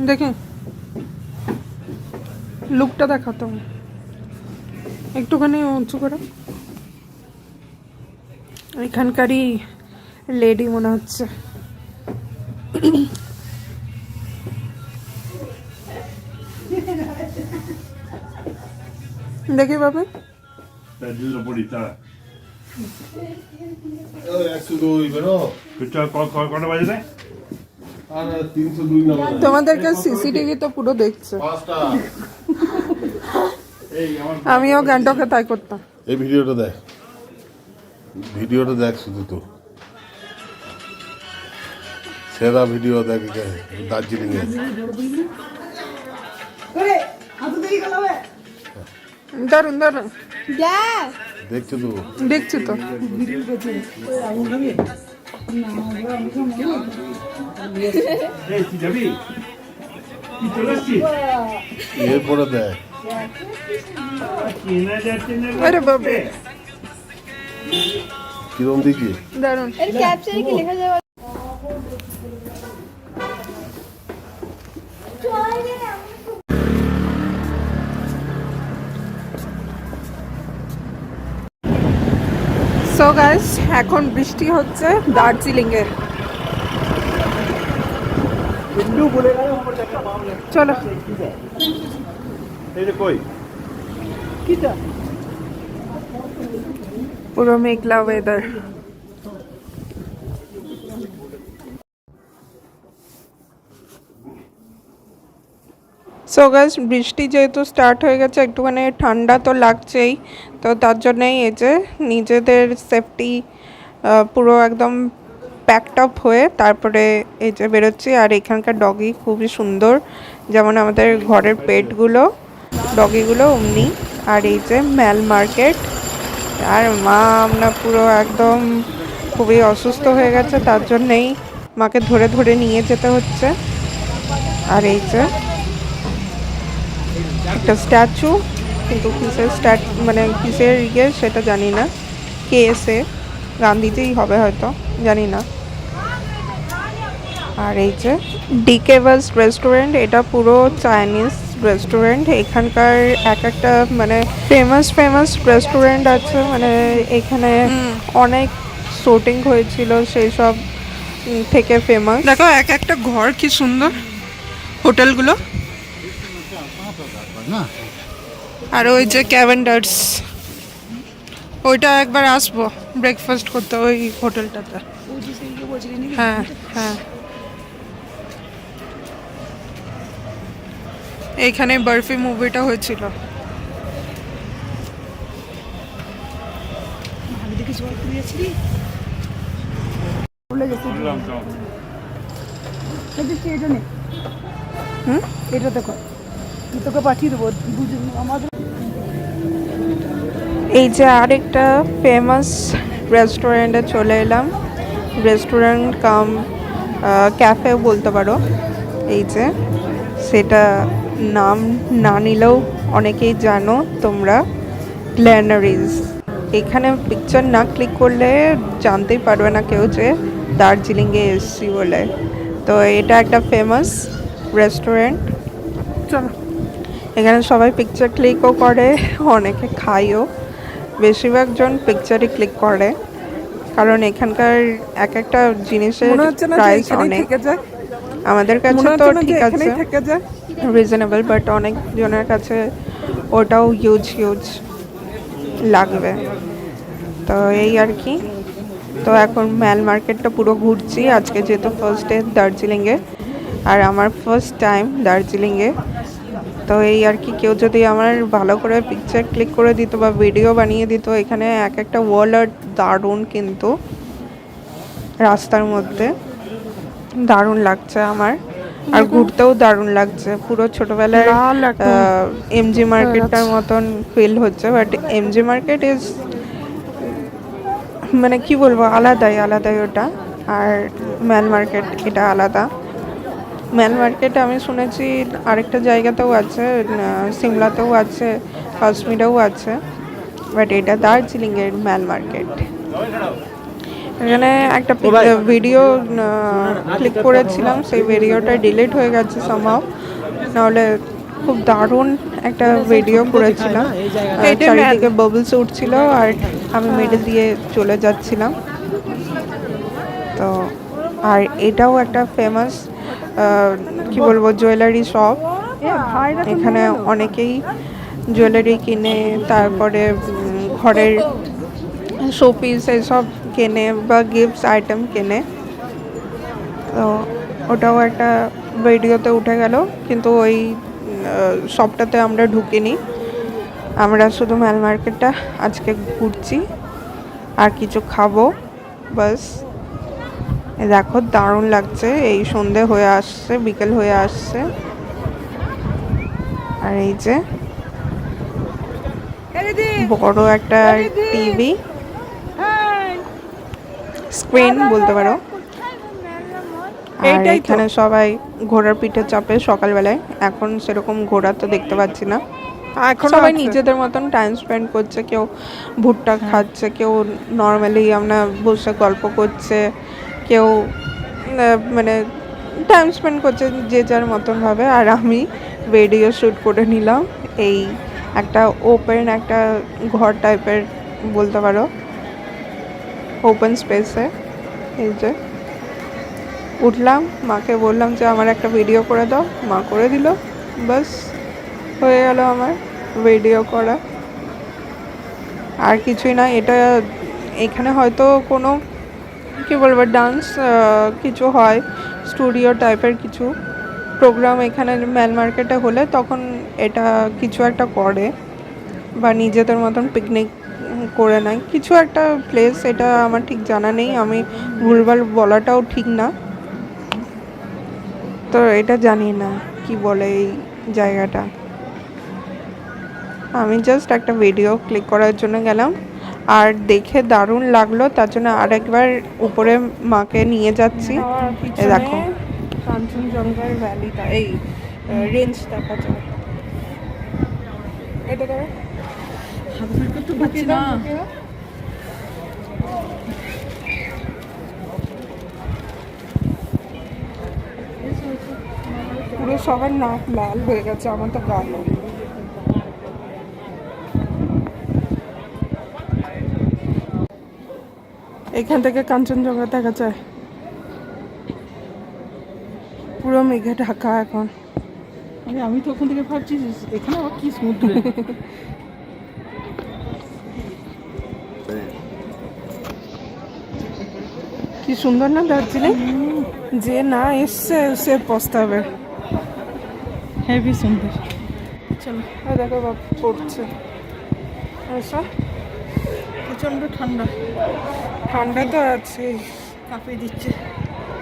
দেখে লুকটা দেখাতো একটুখানি উঁচু করো। এখানকারই লেডি মনে হচ্ছে। দেখি বাবা তোমাদেরকে সিসিটিভি তো পুরো দেখছে। আমিও গ্যাংটকে তাই করতাম। এই ভিডিওটা দেখ শুধু তো সেরা ভিডিও দেখ দার্জিলিং এ। দারুন দারুন দেখছো তো দেখছি তো। এরপরে দেখ আরে বাবা কিরম দেখি দারুন। সো গাইস এখন বৃষ্টি হচ্ছে দার্জিলিংয়ে। চলো পুরো মেঘলা ওয়েদার। সো গাইস বৃষ্টি যেহেতু স্টার্ট হয়ে গেছে একটুখানি ঠান্ডা তো লাগছেই, তো তার জন্যই এই যে নিজেদের সেফটি পুরো একদম প্যাকড আপ হয়ে তারপরে এই যে বেরোচ্ছি। আর এখানকার ডগি খুবই সুন্দর, যেমন আমাদের ঘরের পেটগুলো ডগিগুলো অমনি। আর এই যে ম্যাল মার্কেট, আর মা আমরা পুরো একদম খুবই অসুস্থ হয়ে গেছে, তার জন্যেই মাকে ধরে ধরে নিয়ে যেতে হচ্ছে। আর এই যে একটা স্ট্যাচু, কিন্তু কিসের মানে কিসের ইয়ে সেটা জানি না, কে এসে গান্ধীজিই হবে হয়তো, জানি না। আর এই যে ডিকেভাস রেস্টুরেন্ট, এটা পুরো চাইনিজ রেস্টুরেন্ট। এখানকার এক একটা মানে ফেমাস রেস্টুরেন্ট আছে, মানে এখানে অনেক শুটিং হয়েছিল সেই সব থেকে ফেমাস। দেখো এক একটা ঘর কি সুন্দর হোটেলগুলো। আর ওই যে ক্যাভেন্ডার্স, ওইটা একবার আসবো ব্রেকফাস্ট করতে ওই হোটেলটাতে। হ্যাঁ হ্যাঁ, এইখানে বরফি মুভিটা হয়েছিল। এটা দেখো তোকে পাঠিয়ে দেবো আমাদের। এই যে আরেকটা ফেমাস রেস্টুরেন্টে চলে এলাম, রেস্টুরেন্ট কাম ক্যাফেও বলতে পারো। এই যে সেটা নাম না নিলেও অনেকেই জানো তোমরা, গ্ল্যানারিজ। এখানে পিকচার না ক্লিক করলে জানতেই পারবে না কেউ যে দার্জিলিংয়ে এসছি বলে। তো এটা একটা ফেমাস রেস্টুরেন্ট। চলো, এখানে সবাই পিকচার ক্লিকও করে, অনেকে খায়ও, বেশিরভাগজন পিকচারই ক্লিক করে, কারণ এখানকার এক একটা জিনিসের প্রাইস অনেক। আমাদের কাছে তো ঠিক আছে রিজনেবল, বাট অনেক জনের কাছে ওটাও হিউজ লাগবে। তো এই আর কি। তো এখন ম্যাল মার্কেটটা পুরো ঘুরছি আজকে, যেহেতু ফার্স্ট ডে দার্জিলিংয়ে আর আমার ফার্স্ট টাইম দার্জিলিংয়ে। তো এই আর কি, কেউ যদি আমার ভালো করে পিকচার ক্লিক করে দিত বা ভিডিও বানিয়ে দিত। এখানে এক একটা ওয়াল আর দারুণ, কিন্তু রাস্তার মধ্যে দারুণ লাগছে আমার, আর ঘুরতেও দারুণ লাগছে। পুরো ছোটবেলার এমজি মার্কেটটার মতন ফিল হচ্ছে, বাট এমজি মার্কেট ইজ মানে কি বলবো, আলাদাই ওটা। আর ম্যাল মার্কেট এটা আলাদা। ম্যাল মার্কেট আমি শুনেছি আরেকটা জায়গাতেও আছে, সিমলাতেও আছে, কাশ্মীরেও আছে, বাট এটা দার্জিলিংয়ের ম্যাল মার্কেট। এখানে একটা ভিডিও ক্লিক করেছিলাম, সেই ভিডিওটা ডিলিট হয়ে গেছে সামহাও, নাহলে খুব দারুণ একটা ভিডিও করেছিলাম। চারিদিকে বাবলস উঠছিল আর আমি মিডল দিয়ে চলে যাচ্ছিলাম। তো আর এটাও একটা ফেমাস কি বলবো জুয়েলারি শপ। এখানে অনেকেই জুয়েলারি কিনে, তারপরে ঘরের শোপিস এসব কেনে বা গিফটস আইটেম কেনে। তো ওটাও একটা ভিডিওতে উঠে গেল, কিন্তু ওই শপটাতে আমরা ঢুকিনি। আমরা শুধু ম্যাল মার্কেটটা আজকে ঘুরছি আর কিছু খাবো বাস। দেখো দারুণ লাগছে, এই সন্ধে হয়ে আসছে, বিকেল হয়ে আসছে। আর এই যে বড় একটা টিভি স্ক্রিন বলতে পারো। আর এখানে সবাই ঘোড়ার পিঠে চাপে সকালবেলায়। এখন সেরকম ঘোড়া তো দেখতে পাচ্ছি না, এখন সবাই নিজেদের মতন টাইম স্পেন্ড করছে। কেউ ভুট্টা খাচ্ছে, কেউ নর্মালি আমরা বসে গল্প করছে, কেউ মানে টাইম স্পেন্ড করছে যে যার মতন ভাবে। আর আমি ভিডিও শ্যুট করে নিলাম এই একটা ওপেন একটা ঘর টাইপের বলতে পারো, ওপেন স্পেসে। এই যে উঠলাম, মাকে বললাম যে আমার একটা ভিডিও করে দাও, মা করে দিল। বাস হয়ে গেল আমার ভিডিও করা, আর কিছুই না। এটা এখানে হয়তো কোনো কী বলবো ডান্স কিছু হয়, স্টুডিও টাইপের কিছু প্রোগ্রাম এখানে ম্যাল মার্কেটে হলে তখন এটা কিছু একটা করে, বা নিজেদের মতন পিকনিক করে নেয় কিছু একটা প্লেস। এটা আমার ঠিক জানা নেই, আমি ভুলভাল বলাটাও ঠিক না। তো এটা জানি না কি বলে এই জায়গাটা। আমি জাস্ট একটা ভিডিও ক্লিক করার জন্য গেলাম, আর দেখে দারুণ লাগলো, তার জন্য আরেকবার উপরে মাকে নিয়ে যাচ্ছি। দেখো কাঞ্চনজঙ্ঘার ভ্যালিটা, এই রেঞ্জ দেখা যায়। এটা দেখো পুরো সবার নাক লাল হয়ে গেছে, আমার তো গালও। এখান থেকে কাঞ্চনজঙ্ঘা দেখা যায়, পুরো মেঘে ঢাকা এখন। আমি তো ওখান থেকে ভাবছি এখানে আবার কি সমুদ্র। কি সুন্দর না দার্জিলিং, যে না এসছে সে পস্তাবে। হেভি সুন্দর। চলো দেখো বাপ পড়ছে, আচ্ছা প্রচণ্ড ঠান্ডা, ঠান্ডা তো আছে, কাঁপিয়ে দিচ্ছে।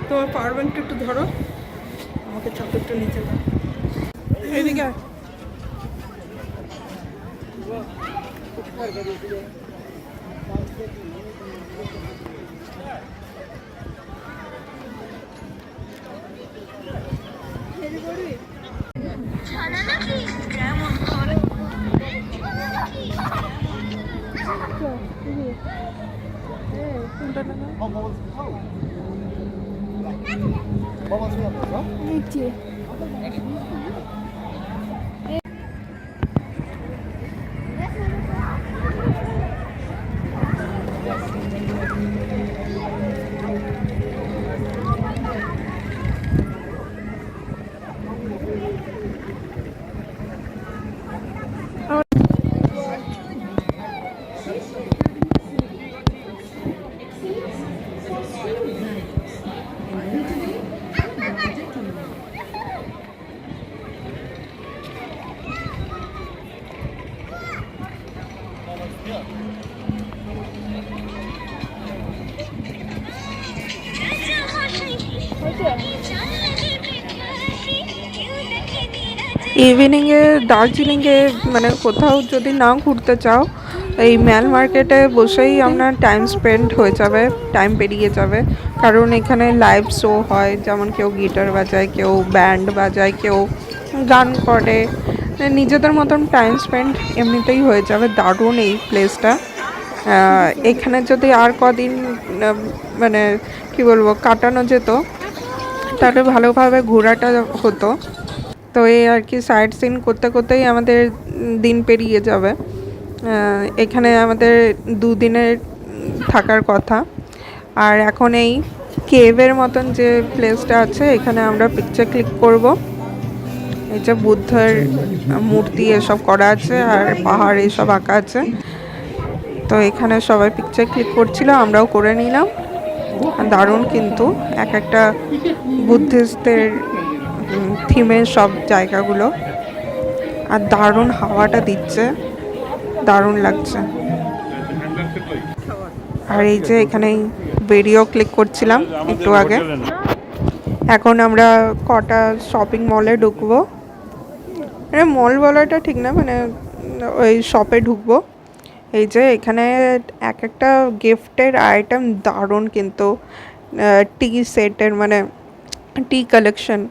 তোমার পাওয়ার ব্যাংকটা একটু ধরো, আমাকে চাপে একটু নিচে দাও। এদিকে নিচে ইভিনিংয়ে দার্জিলিংয়ে মানে কোথাও যদি না ঘুরতে চাও, এই ম্যাল মার্কেটে বসেই আপনার টাইম স্পেন্ড হয়ে যাবে, টাইম পেরিয়ে যাবে। কারণ এখানে লাইভ শো হয়, যেমন কেউ গিটার বাজায়, কেউ ব্যান্ড বাজায়, কেউ গান করে, নিজেদের মতন টাইম স্পেন্ড এমনিতেই হয়ে যাবে। দারুণ এই প্লেসটা। এখানে যদি আর কদিন মানে কি বলবো কাটানো যেত, তাহলে ভালোভাবে ঘোরাটা হতো। তো এই আর কি সাইট সিন করতে করতেই আমাদের দিন পেরিয়ে যাবে। এখানে আমাদের 2 দিনের থাকার কথা। আর এখন এই কেভের মতন যে প্লেসটা আছে এখানে আমরা পিকচার ক্লিক করব। এই যে বুদ্ধের মূর্তি এসব করা আছে আর পাহাড় এসব আঁকা আছে। তো এখানে সবাই পিকচার ক্লিক করছিল, আমরাও করে নিলাম। দারুণ কিন্তু এক একটা বুদ্ধিস্টদের থিমের সব জায়গাগুলো, আর দারুণ হাওয়াটা দিচ্ছে, দারুণ লাগছে। আর এই যে এখানেই ভিডিও ক্লিক করছিলাম একটু আগে। এখন আমরা কটা শপিং মলে ঢুকবো, মানে মল বলাটা ঠিক না, মানে ওই শপে ঢুকবো। এই যে এখানে এক একটা গিফটের আইটেম দারুণ কিন্তু, টি সেটের মানে টি কালেকশন,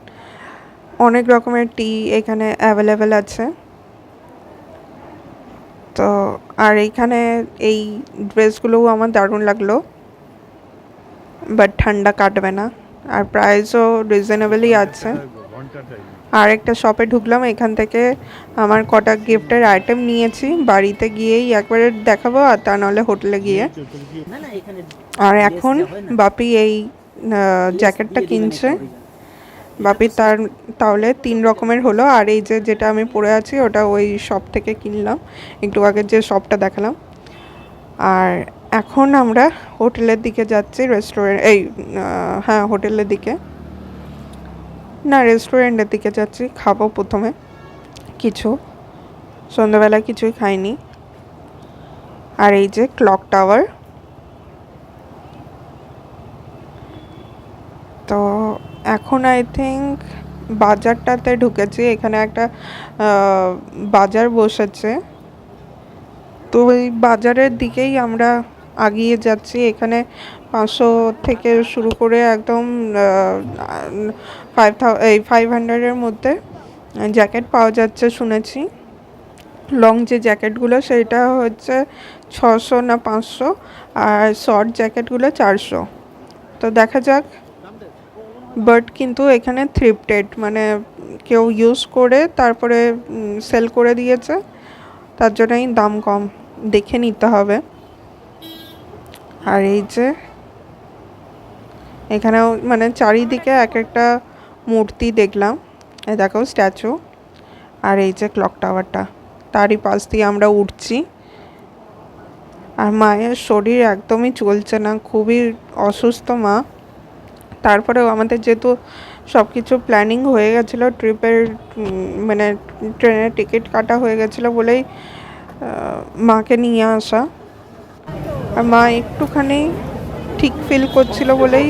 অনেক রকমের টি এখানে অ্যাভেলেবেল আছে। তো আর এইখানে এই ড্রেসগুলোও আমার দারুণ লাগলো, বাট ঠান্ডা কাটবে না, আর প্রাইসও রিজনেবলই আছে। আর একটা শপে ঢুকলাম, এখান থেকে আমার কটা গিফটের আইটেম নিয়েছি, বাড়িতে গিয়েই একবারে দেখাবো, আর তা নাহলে হোটেলে গিয়ে। আর এখন বাপি এই জ্যাকেটটা কিনছে। বাপি তাহলে 3 রকমের হলো। আর এই যে যেটা আমি পরে আছি ওটা ওই শপ থেকে কিনলাম, একটু আগে যে শপটা দেখালাম। আর এখন আমরা হোটেলের দিকে যাচ্ছি, রেস্টুরেন্ট হ্যাঁ হোটেলের দিকে না, রেস্টুরেন্টের দিকে যাচ্ছি। খাবো প্রথমে কিছু, সন্ধ্যাবেলায় কিছুই খাইনি। আর এই যে ক্লক টাওয়ার। তো এখন আই থিঙ্ক বাজারটাতে ঢুকেছি, এখানে একটা বাজার বসেছে, তো ওই বাজারের দিকেই আমরা আগিয়ে যাচ্ছি। এখানে 500 থেকে শুরু করে একদম 500-এর মধ্যে জ্যাকেট পাওয়া যাচ্ছে শুনেছি। লং যে জ্যাকেটগুলো সেটা হচ্ছে 600 না 500, আর শর্ট জ্যাকেটগুলো 400। তো দেখা যাক। বাট কিন্তু এখানে থ্রিফটেড, মানে কেউ ইউজ করে তারপরে সেল করে দিয়েছে, তার জন্যই দাম কম, দেখে নিতে হবে। আর এই যে এখানেও মানে চারিদিকে এক একটা মূর্তি দেখলাম, এই দেখো স্ট্যাচু। আর এই যে ক্লক টাওয়ারটা, তারই পাশ দিয়ে আমরা উঠছি। আর মায়ের শরীর একদমই চলছে না, খুবই অসুস্থ মা। তারপরেও আমাদের যেহেতু সব কিছু প্ল্যানিং হয়ে গেছিলো, ট্রিপের মানে ট্রেনের টিকিট কাটা হয়ে গেছিলো বলেই মাকে নিয়ে আসা। আর মা একটুখানি ঠিক ফিল করছিল বলেই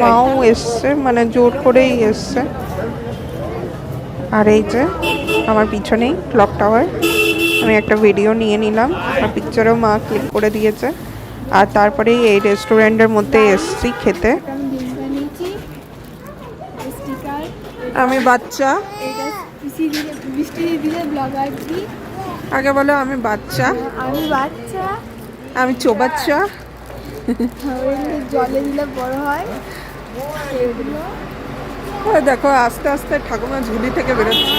মাও এসছে, মানে জোর করেই এসছে। আর এই যে আমার পিছনেই ক্লক টাওয়ার, আমি একটা ভিডিও নিয়ে নিলাম, আর পিকচারও মা ক্লিক করে দিয়েছে। আর তারপরেই এই রেস্টুরেন্টের মধ্যে এসছি খেতে। আমি বাচ্চা, আগে বলো আমি বাচ্চা, আমি চোবাচ্চা, জলে দিলে বড় হয়। দেখো আস্তে আস্তে ঠাকুমা ঝুলি থেকে বেরোচ্ছে।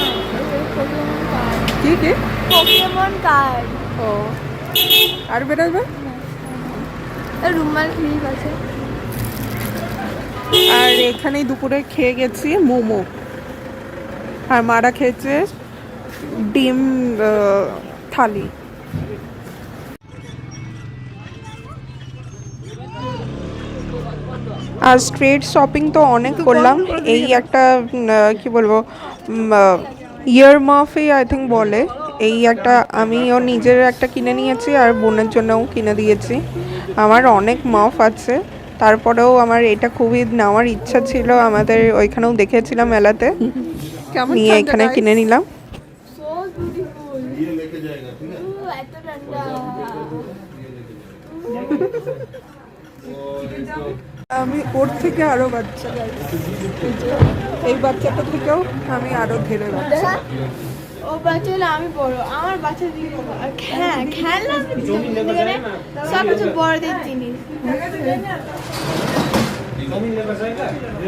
কি কি পোকেমন কার্ড। ও আর বেরোবে, রুমাল ক্লিপ আছে। আর এখানেই দুপুরে খেয়ে গেছি মোমো, আর মারা খেয়েছে ডিম থালি। আর স্ট্রিট শপিং তো অনেক করলাম। এই একটা কি বলবো ইয়ার মাফই আই থিঙ্ক বলে, এই একটা আমিও নিজের একটা কিনে নিয়েছি, আর বোনের জন্যও কিনে দিয়েছি। আমার অনেক মাফ আছে, তারপরেও আমার এটা খুবই নেওয়ার ইচ্ছা ছিল, আমাদের ওইখানেও দেখেছিলাম মেলাতে, নিয়ে এখানে কিনে নিলাম। আমি ওর থেকে আরো বাচ্চা, এই বাচ্চাটা থেকেও আমি আরো ধীরে বাচ্চা। ও বাচ্চা হলে আমি বড়, আমার বাচ্চা দিকে খেলনা সব কিছু বড়দের জিনিস।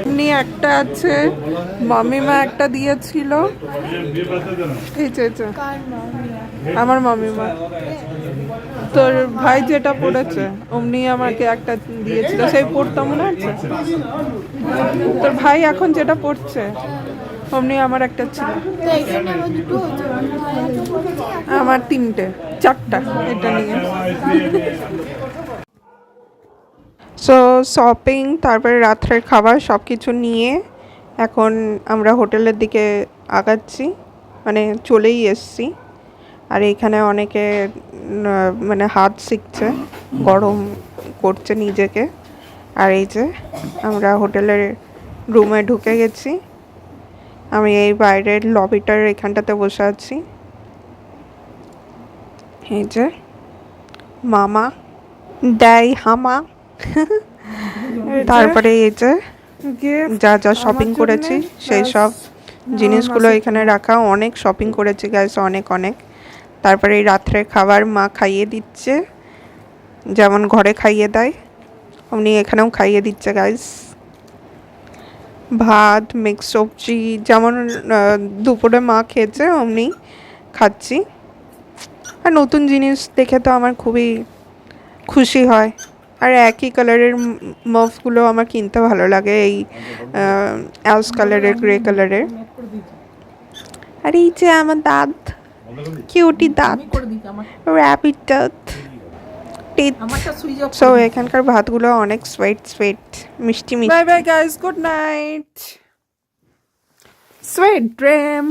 এমনি একটা আছে, মামিমা একটা দিয়েছিল। এই যে এই যে, কার মামি? আমার মামিমা। তোর ভাই যেটা পড়েছে অমনি আমাকে একটা দিয়েছিল, সেই পড়তাম মনে আছে। তোর ভাই এখন যেটা পড়ছে অমনি আমার একটা ছিল। তো এখানে আমার দুটো হচ্ছে, ভাইয়া তো বলেছে একটা। আমার তিনটে, চারটা এটা নিয়ে। সো শপিং, তারপরে রাত্রের খাবার সব কিছু নিয়ে এখন আমরা হোটেলের দিকে আগাচ্ছি, মানে চলেই এসছি। আর এখানে অনেকে মানে হাত শিখছে, গরম করছে নিজেকে। আর এই যে আমরা হোটেলের রুমে ঢুকে গেছি। আমি এই বাইরের লবিটার এখানটাতে বসে আছি। এই যে মামা দেয় হামা। তারপরে এই যে যা যা শপিং করেছি সেই সব জিনিসগুলো এখানে রাখা। অনেক শপিং করেছি গাইস, অনেক অনেক। তারপরে এই রাত্রের খাবার মা খাইয়ে দিচ্ছে, যেমন ঘরে খাইয়ে দেয় অমনি এখানেও খাইয়ে দিচ্ছে গাইস। ভাত, মিক্স সবজি, যেমন দুপুরে মা খেয়েছে অমনি খাচ্ছি। আর নতুন জিনিস দেখে তো আমার খুবই খুশি হয়। আর একই কালারের মাফগুলো আমার কিনতে ভালো লাগে, এই অ্যাশ কালারের, গ্রে কালারের। আর এই যে আমার দাঁত, কিউটি দাঁত, র্যাবিট দাঁত, টিথ। সো এখানকার ভাতগুলো অনেক সুইট সুইট, মিষ্টি মিষ্টি। Bye bye guys, good night, sweet dream.